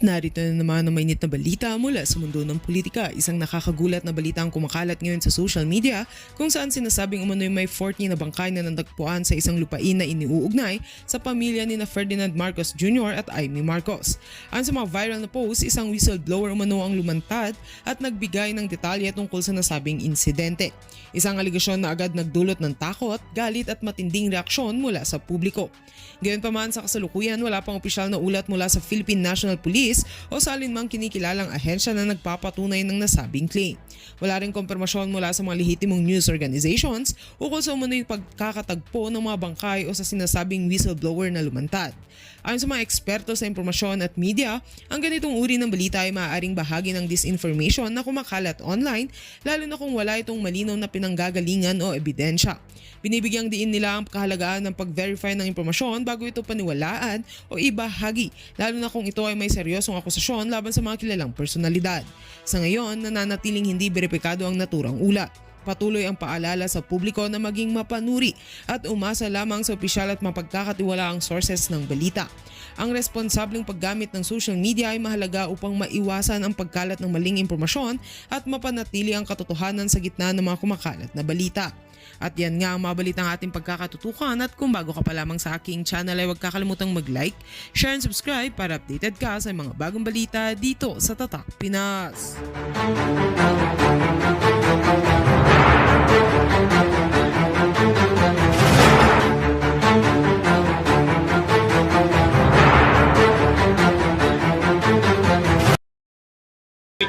Narito na naman ang mainit na balita mula sa mundo ng politika. Isang nakakagulat na balita ang kumakalat ngayon sa social media kung saan sinasabing umano'y may 40 na bangkay na natagpuan sa isang lupain na iniuugnay sa pamilya ni Ferdinand Marcos Jr. at Amy Marcos. Ayon sa mga viral na post, isang whistleblower umano ang lumantad at nagbigay ng detalye tungkol sa nasabing insidente. Isang aligasyon na agad nagdulot ng takot, galit at matinding reaksyon mula sa publiko. Gayunpaman sa kasalukuyan, wala pang opisyal na ulat mula sa Philippine National Police o sa alinmang kinikilalang ahensya na nagpapatunay ng nasabing claim. Wala ring kompirmasyon mula sa mga lehitimong news organizations ukol sa umano'y pagkakatagpo ng mga bangkay o sa sinasabing whistleblower na lumantad. Ayon sa mga eksperto sa impormasyon at media, ang ganitong uri ng balita ay maaaring bahagi ng disinformation na kumakalat online, lalo na kung wala itong malinaw na pinanggagalingan o ebidensya. Binibigyang diin nila ang kahalagaan ng pag-verify ng impormasyon bago ito paniwalaan o ibahagi, lalo na kung ito ay may seryosong akusasyon laban sa mga kilalang personalidad. Sa ngayon, nananatiling hindi beripikado ang naturang ulat. Patuloy ang paalala sa publiko na maging mapanuri at umasa lamang sa opisyal at mapagkakatiwalaang sources ng balita. Ang responsableng paggamit ng social media ay mahalaga upang maiwasan ang pagkalat ng maling impormasyon at mapanatili ang katotohanan sa gitna ng mga kumakalat na balita. At yan nga ang mabalitang ating pagkakatutukan, at kung bago ka pa lamang sa aking channel ay huwag kakalimutang mag-like, share and subscribe para updated ka sa mga bagong balita dito sa Tatak Pinas.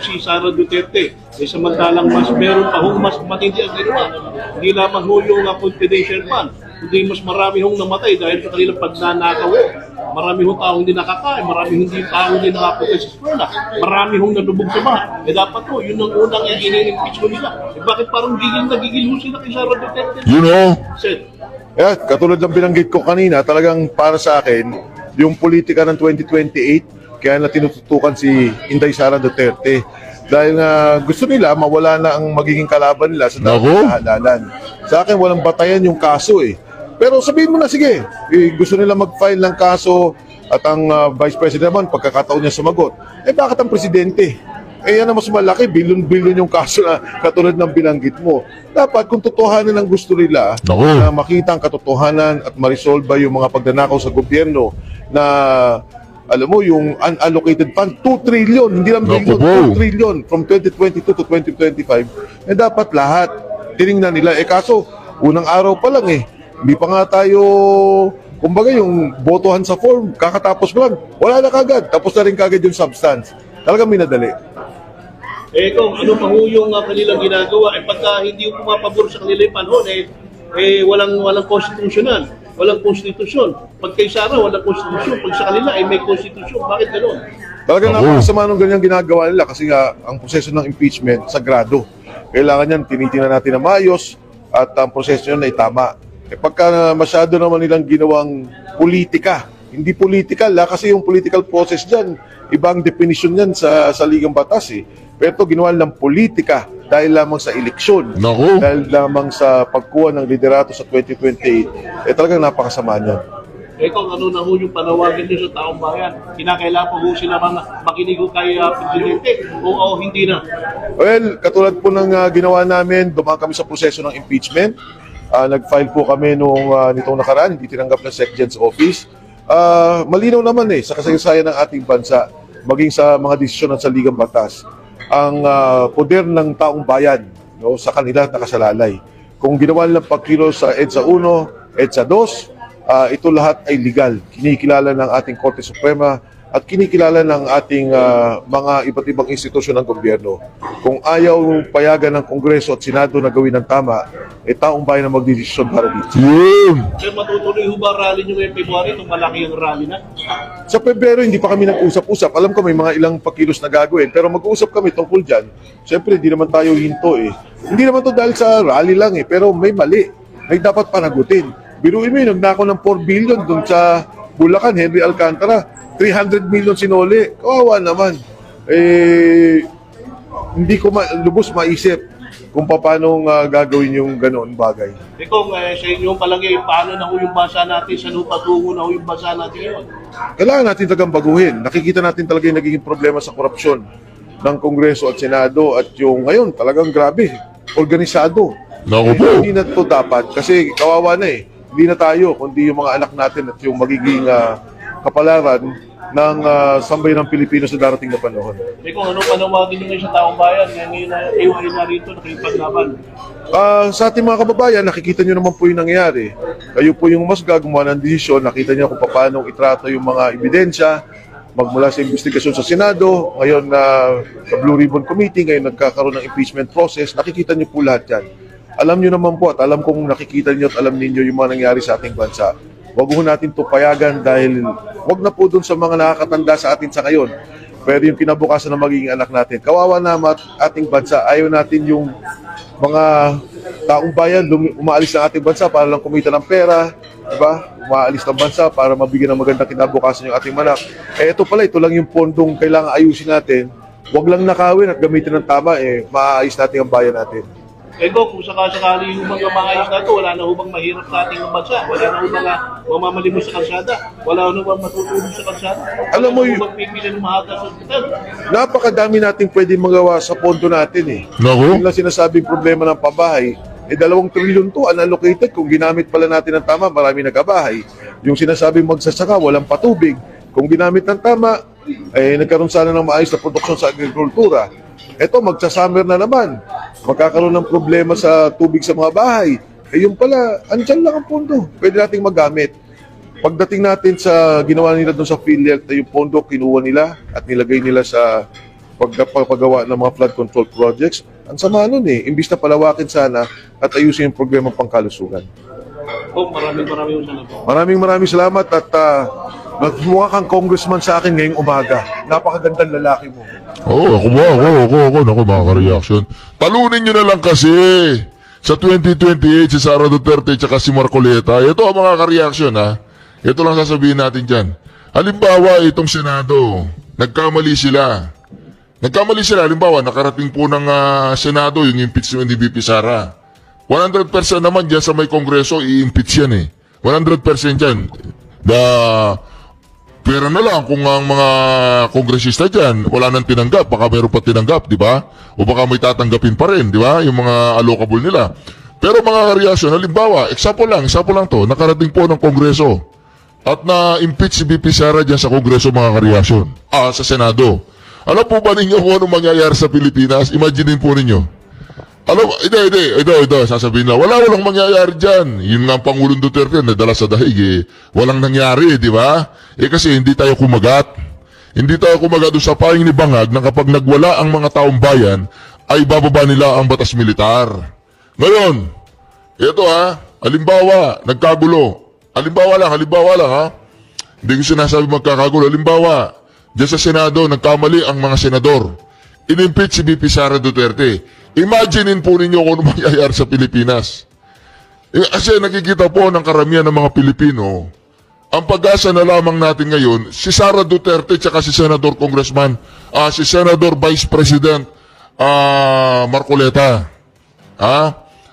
Si Sara Duterte, samantalang meron pa hong mas matindi ang ginawa. Hindi lamang ho yung confidential fund, kundi mas marami hong namatay dahil sa kanilang pagnanakaw. Marami hong taong hindi nakakain, marami hindi taong hindi nakapunta sa eskwela, marami hong nalubog sa bahay. Dapat ho, yun ang unang in-impeach ko nila. Bakit parang nagigil ho sila kay Sara Duterte? Sir. Katulad ng binanggit ko kanina, talagang para sa akin, yung politika ng 2028, kaya na tinututukan si Inday Sara Duterte. Dahil gusto nila mawala na ang magiging kalaban nila sa halalan. Sa akin, walang batayan yung kaso eh. Pero sabihin mo na, sige, gusto nila mag-file ng kaso at ang Vice President naman, pagkakataon niya sumagot. Bakit ang Presidente? Yan ang mas malaki, bilyon-bilyon yung kaso na katulad ng binanggit mo. Dapat kung totohanan ang gusto nila, na makita ang katotohanan at ma-resolve yung mga pagnanakaw sa gobyerno na alam mo, yung unallocated fund, 2 trillion, hindi lang billion, 2 trillion from 2022 to 2025. Dapat lahat, tinignan nila. Kaso, unang araw pa lang hindi pa nga tayo, kumbaga yung botohan sa form, kakatapos mo lang, wala na kagad, tapos na rin kagad yung substance. Talagang minadali. Kung ano pa ho yung kanilang ginagawa, pagka hindi yung pumapabor sa kanilang panahon, walang konstitusyonan. Walang konstitusyon. Pag kay Sara, walang konstitusyon. Pag sa kanila ay may konstitusyon. Bakit gano'n? Talagang napakasama nung ganyang ginagawa nila kasi nga ang proseso ng impeachment sagrado. Kailangan yan, tinitingnan natin na maayos at ang proseso yun ay tama. Pagka masyado naman nilang ginawang politika, hindi political kasi yung political process dyan, ibang definition yan sa ligang batas Pero ito ginawa ng politika dahil lamang sa eleksyon, dahil lamang sa pagkuha ng liderato sa 2028, talagang napakasama niyan. Kung ano na ho yung panawagan nyo sa taong bayan, kinakailangan po sila makinig kay Presidente o hindi na? Well, katulad po ng ginawa namin, dumaan kami sa proseso ng impeachment. Nag-file po kami nitong nakaraan, hindi tinanggap ng SecGen's office. Malinaw naman sa kasaysayan ng ating bansa, maging sa mga desisyon at sa ligang batas, ang poder ng taong bayan sa kanila nakasalalay. Kung ginawa nilang pagkilos sa EDSA 1, EDSA 2, ito lahat ay legal. Kinikilala ng ating Korte Suprema at kinikilala ng ating mga iba't ibang institusyon ng gobyerno. Kung ayaw payagan ng Kongreso at Senado na gawin ng tama, taong bayan na magdidesisyon para dito. Sir, matutuloy ho ba rally nyo ngayong February? Itong malaki yung rally na? Sa Pebrero, hindi pa kami nag-usap-usap. Alam ko may mga ilang pakilos na gagawin, pero mag-uusap kami tungkol dyan. Siyempre, hindi naman tayo hinto Hindi naman to dahil sa rally lang pero may mali. May dapat panagutin. Biruin mo nagnakaw ng 4 billion doon sa Bulacan, Henry Alcantara. 300 million sinole. Kawawa naman. Hindi ko lubos maisip kung paano gagawin yung ganoon bagay. Kung sa inyong palagay, paano na ho yung bansa natin, saan ho patungo na ho yung bansa natin ngayon? Kailangan natin talagang baguhin. Nakikita natin talaga yung nagiging problema sa korupsyon ng Kongreso at Senado at yung ngayon talagang grabe, organisado. Naku po. Hindi na ito dapat kasi kawawa na eh. Hindi na tayo, kundi yung mga anak natin at yung magiging kapalaran ng sambayan ng Pilipino sa darating na panahon. Kung ano panawagin nyo sa taong bayan, ngayon na kayo ay narito, nakipaglaban. Sa ating mga kababayan, nakikita nyo naman po yung nangyayari. Kayo po yung mas gagawa ng desisyon, nakita nyo kung paano itrato yung mga ebidensya, magmula sa investigasyon sa Senado, ngayon sa Blue Ribbon Committee, ngayon nagkakaroon ng impeachment process, nakikita nyo po lahat yan. Alam nyo naman po at alam kong nakikita nyo at alam ninyo yung mga nangyari sa ating bansa. Huwag ho natin ito payagan dahil huwag na po dun sa mga nakakatanda sa atin sa ngayon. Pero yung kinabukasan ng magiging anak natin. Kawawa na ating bansa. Ayaw natin yung mga taong bayan umaalis ng ating bansa para lang kumita ng pera. Diba? Umaalis ng bansa para mabigyan ng magandang kinabukasan yung ating manak. Ito pala, ito lang yung pondong kailangan ayusin natin. Huwag lang nakawin at gamitin ng tama, maayos natin ang bayan natin. Kung sakasakali yung mga ayos na ito, wala na hubang mahirap sa ating bansa, wala na hubang mamamalimos sa kalsada, wala na hubang matutulog sa kalsada, Alam mo, wala na hubang pipili ng mahata sa ospital. Napakadami nating pwede magawa sa pondo natin eh. Naku. Yung lang sinasabing problema ng pabahay, 2 trilyon to unallocated. Kung ginamit pala natin ng tama, marami nagkabahay. Yung sinasabing magsasaka, walang patubig. Kung ginamit ng tama, nagkaroon sana ng maayos na produksyon sa agrikultura. Eto, magsasummer na naman. Magkakaroon ng problema sa tubig sa mga bahay. Yung pala, andyan lang ang pondo. Pwede nating magamit. Pagdating natin sa ginawa nila doon sa PhilHealth, yung pondo kinuha nila at nilagay nila sa paggawa ng mga flood control projects. Ang sama nun imbis na palawakin sana at ayusin yung problema pangkalusugan. Maraming salamat. Maraming salamat at nagmukha kang congressman sa akin ngayong umaga. Napakagandang lalaki mo. Oo, ako, mga ka-reaction. Talunin nyo na lang kasi sa 2028 si Sara Duterte at si Marcoleta. Ito ang mga ka-reaction ha. Ito lang sasabihin natin dyan. Halimbawa, itong Senado, nagkamali sila. Halimbawa, nakarating po ng Senado yung impeachment ni VP Sara. 100% naman dyan sa may Kongreso, i-impeach yan 100% yan. Pero na lang kung ang mga kongresista dyan, wala nang tinanggap, baka mayroon pa tinanggap, di ba? O baka may tatanggapin pa rin, di ba? Yung mga allocable nila. Pero mga reaction, halimbawa, example lang to, nakarating po ng Kongreso at na-impeach si VP Sara dyan sa Kongreso, mga ka-reaction. Sa Senado. Alam po ba ninyo kung anong mangyayari sa Pilipinas? Imaginein po ninyo. Ito, sasabihin na, walang mangyayari dyan. Yun nga ang Pangulong Duterte, nadala sa dahig walang nangyari, di ba? Kasi hindi tayo kumagat. Hindi tayo kumagat doon sa paing ni Bangag na kapag nagwala ang mga taong bayan, ay bababa nila ang batas militar. Ngayon, ito halimbawa, nagkagulo. Halimbawa lang ha. Hindi ko sinasabi magkakagulo. Halimbawa, dyan sa Senado, nagkamali ang mga senador. In-impeach si VP Sara Duterte. Imaginein po ninyo kung ano mangyayari sa Pilipinas. Kasi nakikita po ng karamihan ng mga Pilipino, ang pag-asa na lamang natin ngayon, si Sara Duterte at si Senador Congressman, si Senador Vice President Marcoleta.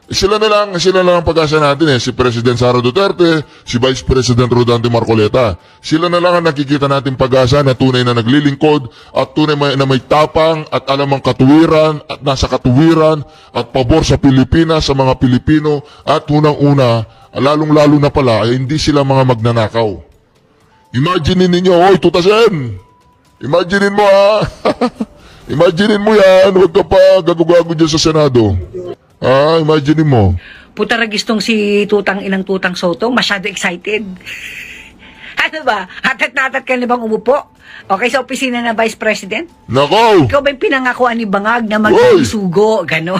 Sila na lang ang pag-asa natin si President Sara Duterte, si Vice President Rodante Marcoleta. Sila na lang ang nakikita natin pag-asa na tunay na naglilingkod at tunay na may tapang at alam ang katuwiran at nasa katuwiran at pabor sa Pilipinas, sa mga Pilipino at unang-una, lalong-lalo na pala, hindi sila mga magnanakaw. Imaginin ninyo, tutasin! Imaginin mo Imaginin mo yan, huwag ka pa gago-gago dyan sa Senado. Imagine mo. Putaragistong si Inang Tutang Soto, masyado excited. Ano ba? Hatat-natat ka na bang umupo? Okay, sa opisina ng Vice President? Nako! Ikaw ba yung pinangakuan ni Bangag na mag-isugo? Ganon.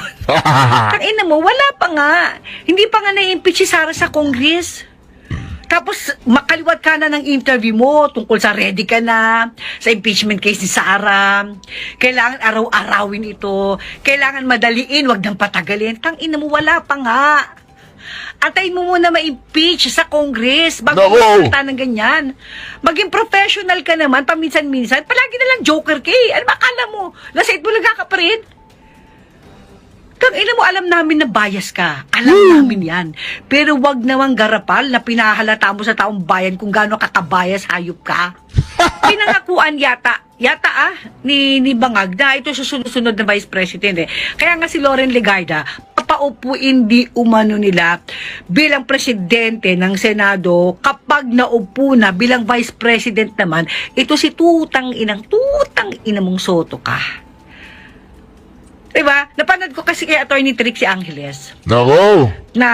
Tangina mo, wala pa nga. Hindi pa nga na-impeach si Sara sa Congress. Tapos, makaliwat ka na ng interview mo tungkol sa ready ka na, sa impeachment case ni Sara. Kailangan araw-arawin ito. Kailangan madaliin, wag nang patagalin. Tangina mo, wala pa nga. Antayin mo muna ma-impeach sa Congress bago mo salita ng ganyan. Maging professional ka naman, paminsan-minsan. Palagi na lang joker ka Ano ba akala mo? Lasait mo lang ka pa rin? Tangina mo, alam namin na bias ka. Alam namin yan. Pero wag namang garapal na pinahalata mo sa taong bayan kung gaano katabayas hayop ka. Pinangakuan yata ni Bangag na ito susunod na Vice President eh. Kaya nga si Loren Legarda, papaupuin di umano nila bilang presidente ng Senado kapag naupo na bilang Vice President naman, ito si tutang ina mong Soto ka. Diba? Napanood ko kasi kay Attorney Trixie Angeles Nako! na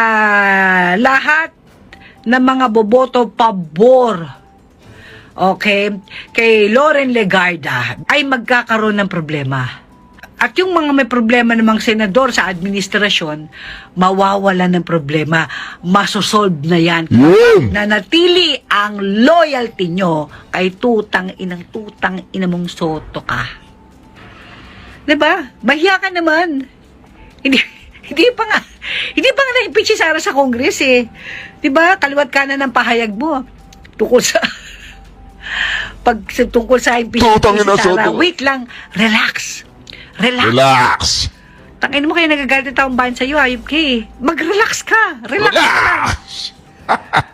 lahat ng mga boboto pabor, okay, kay Loren Legarda ay magkakaroon ng problema. At yung mga may problema namang senador sa administrasyon, mawawala ng problema. Masosolve na yan. Yun! Nanatili ang loyalty nyo kay tutang ina mong Soto ka. Diba? Mahiya ka naman. Hindi pa nga na-impeach si Sara sa Congress eh. Diba? Kaliwat kanan ng pahayag mo. Tungkol sa tungkol sa impeachment Tutangin na si Sara. Soto. Wait lang. Relax. Relax! Tangin mo kayo nagagalit ng taong bayan sa'yo, ayop ka eh. Mag-relax ka. Relax ka lang. Relax!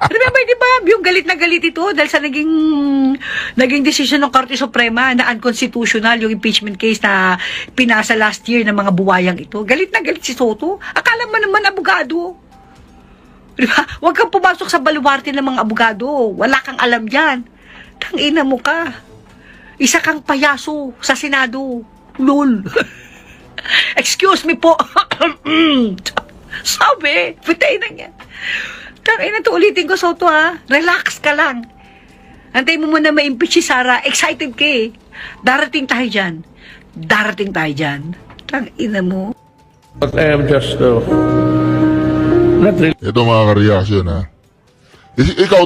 Remember, di ba, yung galit na galit ito dahil sa naging decision ng Korte Suprema na unconstitutional yung impeachment case na pinasa last year ng mga buwayang ito. Galit na galit si Soto. Akala mo naman abogado. Di ba? Huwag kang pumasok sa baluarte ng mga abogado. Wala kang alam yan. Tangina mo ka. Isa kang payaso sa Senado. Lol. Excuse me po. Sabi, pitay na yan. Tangina to, ulitin ko, Soto ha. Relax ka lang. Antay mo muna ma-impeach si Sara. Excited ka eh. Darating tayo dyan. Tangina mo. But I am just not really Ito mga kareaksyon ha. Ikaw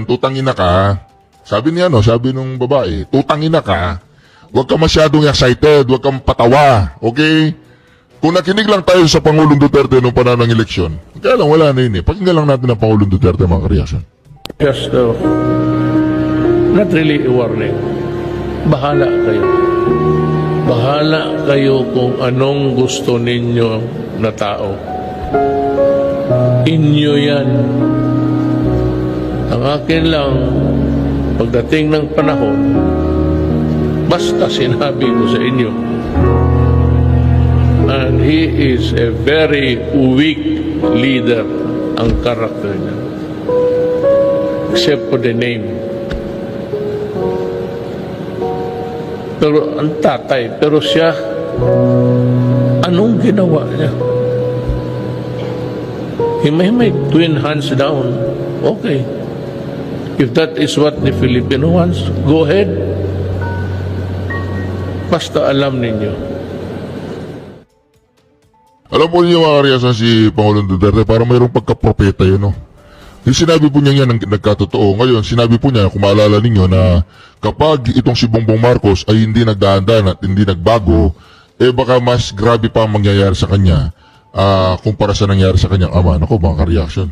tutangin na ka. Sabi niya sabi nung babae, tutangin na ka. Huwag ka masyadong excited, huwag kang patawa. Okay? Kung nakinig lang tayo sa Pangulong Duterte nung panahon ng eleksyon, kaya lang wala na yun eh. Pakinggan lang natin ang Pangulong Duterte mga kareaksyon. just not really a warning. Bahala kayo. Bahala kayo kung anong gusto ninyo na tao. Inyo yan. Ang akin lang, pagdating ng panahon, basta sinabi ko sa inyo, and he is a very weak leader, ang karakter niya. Except for the name. Pero ang tatay, pero siya, anong ginawa niya? He may make twin hands down. Okay. If that is what the Filipino wants, go ahead. Basta alam ninyo. Alam po niyo mga kareaksyon si Pangulong Duterte, parang mayroong pagka-propeta yun Yung sinabi po niya yan nagkatotoo. Ngayon, sinabi po niya, kung maalala ninyo na kapag itong si Bongbong Marcos ay hindi nagdaandan at hindi nagbago, baka mas grabe pa ang mangyayari sa kanya kumpara sa nangyari sa kanyang ama. Naku, mga ka-reaction.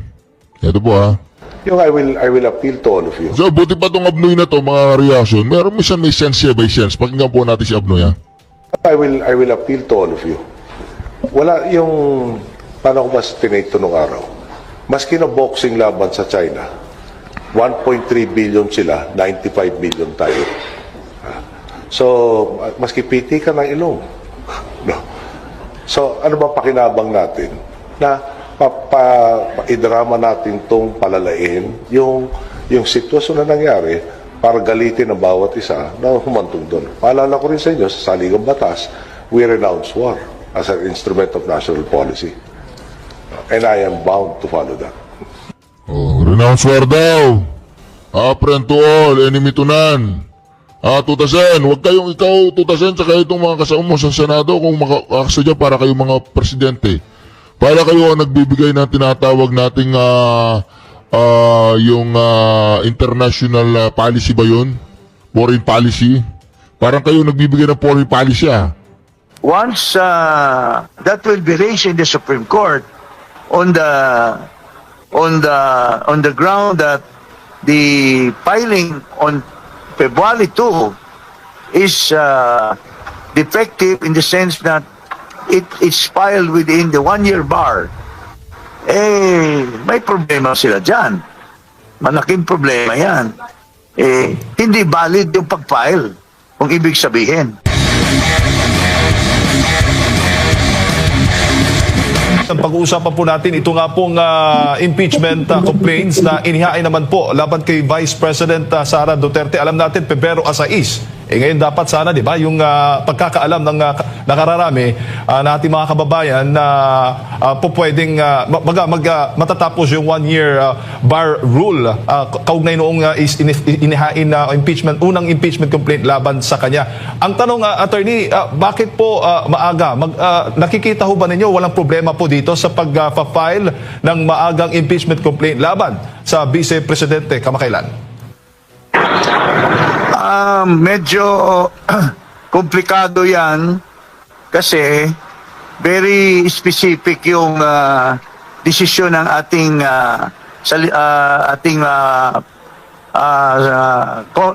Ito po Yung I will appeal to all of you. So, buti pa itong Abnoy na to, mga ka-reaction. Meron minsan may sense by sense. Pakinggan po natin si Abnoy, I will appeal to all of you. Wala yung, paano ko mas tinito nung araw? Maski na boxing laban sa China, 1.3 billion sila, 95 billion tayo. So, maski piti ka ng ilong. No. So, ano ba pakinabang natin? Na idrama natin tong palalain yung sitwasyon na nangyari para galitin ang bawat isa na humantong doon. Paalala ko rin sa inyo, sa Saligang Batas, we renounce war as an instrument of national policy. And I am bound to follow that. Renounce war daw. Friend to all, enemy to none. Tutasen, huwag kayong ikaw, Tutasen, tsaka itong mga kasama mo sa Senado kung makakasadya para kayong mga presidente. Para kayo ang nagbibigay ng tinatawag nating yung international policy ba yun? Foreign policy? Parang kayo nagbibigay ng foreign policy Once that will be raised in the Supreme Court on the ground that the filing on February 2 is defective in the sense that it is filed within the 1-year bar, may problema sila dyan. Malaking problema yan. Hindi valid yung pag-file, kung ibig sabihin. Ang pag-uusapan po natin, ito nga pong impeachment complaints na inihain naman po laban kay Vice President Sara Duterte. Alam natin, Pebrero 6. Ngayon dapat sana, di ba, yung pagkakaalam ng nakararami na ating mga kababayan na po pwedeng matatapos yung 1-year bar rule kaugnay noong inihain na unang impeachment complaint laban sa kanya. Ang tanong, attorney, bakit po maaga? Nakikita ho ba ninyo walang problema po dito sa pag-file ng maagang impeachment complaint laban sa Vice Presidente kamakailan? Medyo komplikado yan kasi very specific yung desisyon ng ating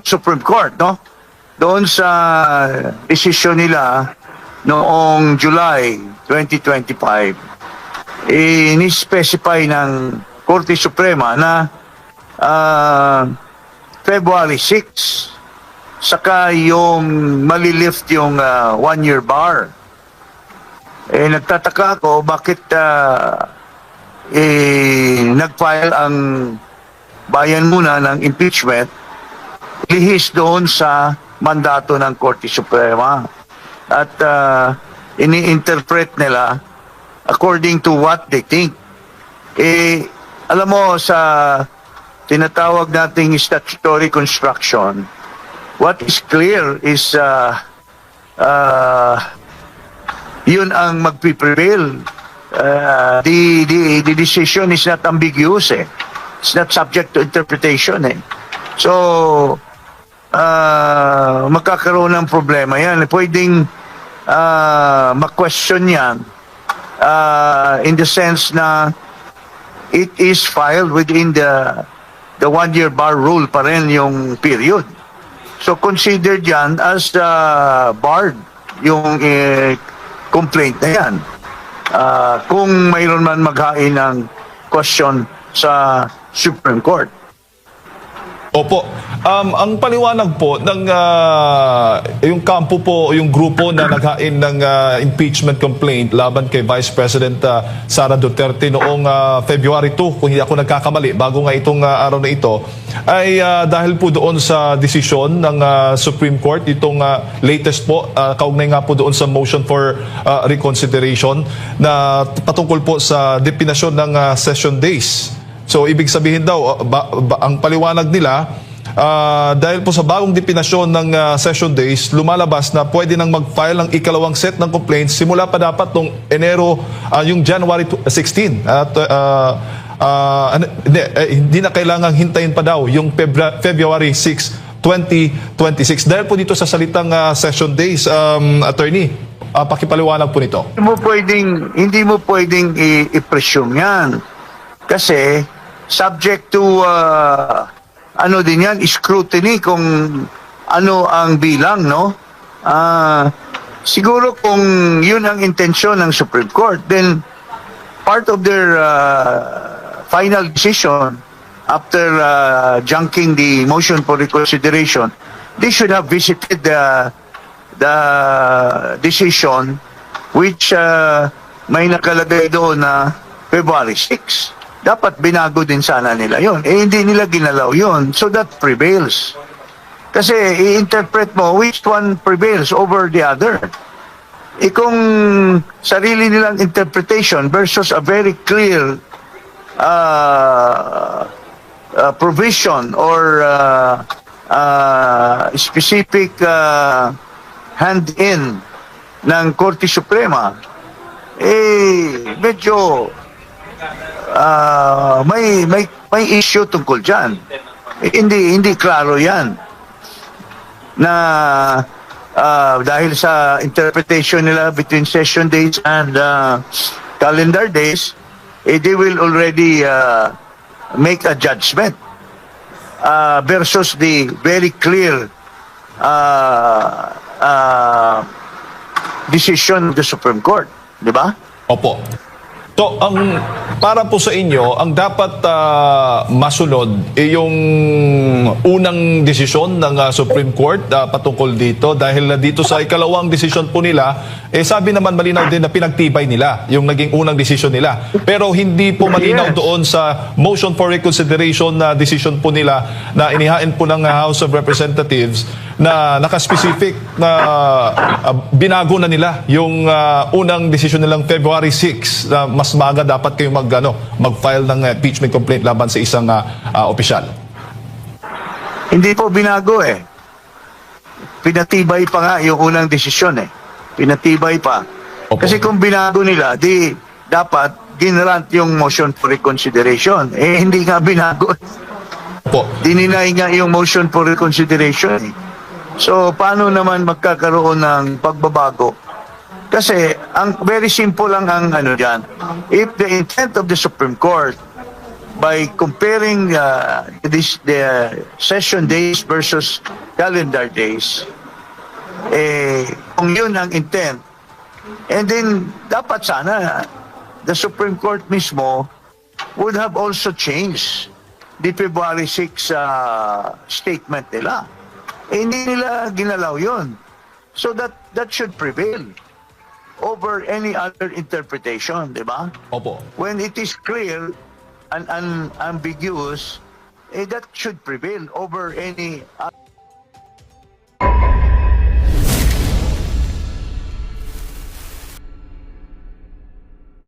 Supreme Court, no? Doon sa desisyon nila noong July 2025, ni-specify ng Korte Suprema na February 6, saka yung malilift yung 1-year bar. Nagtataka ako bakit nag-file ang bayan muna ng impeachment lihis doon sa mandato ng Korte Suprema. At ini-interpret nila according to what they think. Alam mo, sa tinatawag nating statutory construction, what is clear is yun ang magpiprevail. The decision is not ambiguous. It's not subject to interpretation. So, magkakaroon ng problema yan. Pwedeng ma-question yan in the sense na it is filed within the 1-year bar rule pa rin yung period. So considered yan as barred yung complaint na yan. Kung mayroon man maghain ng question sa Supreme Court. Opo. Ang paliwanag po ng yung kampo po, yung grupo na naghain ng impeachment complaint laban kay Vice President Sara Duterte noong February 2, kung hindi ako nagkakamali, bago nga itong araw na ito, ay dahil po doon sa desisyon ng Supreme Court, itong latest po, kaugnay nga po doon sa motion for reconsideration na patungkol po sa depinasyon ng session days. So, ibig sabihin daw, ang paliwanag nila, dahil po sa bagong depinasyon ng session days, lumalabas na pwede nang mag-file ng ikalawang set ng complaints simula pa dapat noong Enero, yung January 16. At hindi na kailangang hintayin pa daw yung February 6, 2026. Dahil po dito sa salitang session days, attorney, pakipaliwanag po nito. Hindi mo pwedeng i-presume yan. Kasi subject to ano din yan, scrutiny kung ano ang bilang, no? Siguro kung yun ang intensyon ng Supreme Court, then part of their final decision after junking the motion for reconsideration, they should have visited the decision which may nakalagay doon na February 6. Dapat binago din sana nila yon. Hindi nila ginalaw yon. So that prevails. Kasi i-interpret mo which one prevails over the other. Kung sarili nilang interpretation versus a very clear provision or specific hand-in ng Korte Suprema, medyo may issue tungkol dyan. Hindi klaro yan na dahil sa interpretation nila between session days and calendar days, they will already make a judgment versus the very clear decision of the Supreme Court. Di ba? Opo. So, para po sa inyo, ang dapat masunod ay yung unang desisyon ng Supreme Court patungkol dito dahil dito sa ikalawang desisyon po nila, sabi naman malinaw din na pinagtibay nila yung naging unang desisyon nila. Pero hindi po malinaw doon sa motion for reconsideration na decision po nila na inihain po ng House of Representatives na nakaspecific na binago na nila yung unang desisyon nilang February 6 na mas maaga dapat kayo mag-file ng impeachment complaint laban sa isang opisyal. Hindi po binago eh. Pinatibay pa nga yung unang desisyon eh. Pinatibay pa. Opo. Kasi kung binago nila, di dapat ginrant yung motion for reconsideration. Hindi nga binago. Opo. Dininay nga yung motion for reconsideration eh. So, paano naman magkakaroon ng pagbabago? Kasi, very simple lang ang dyan. If the intent of the Supreme Court by comparing the session days versus calendar days, kung yun ang intent, and then dapat sana the Supreme Court mismo would have also changed the February 6 statement nila. Hindi nila ginalaw yun. So that should prevail over any other interpretation, di ba? Opo. When it is clear and unambiguous, that should prevail over any other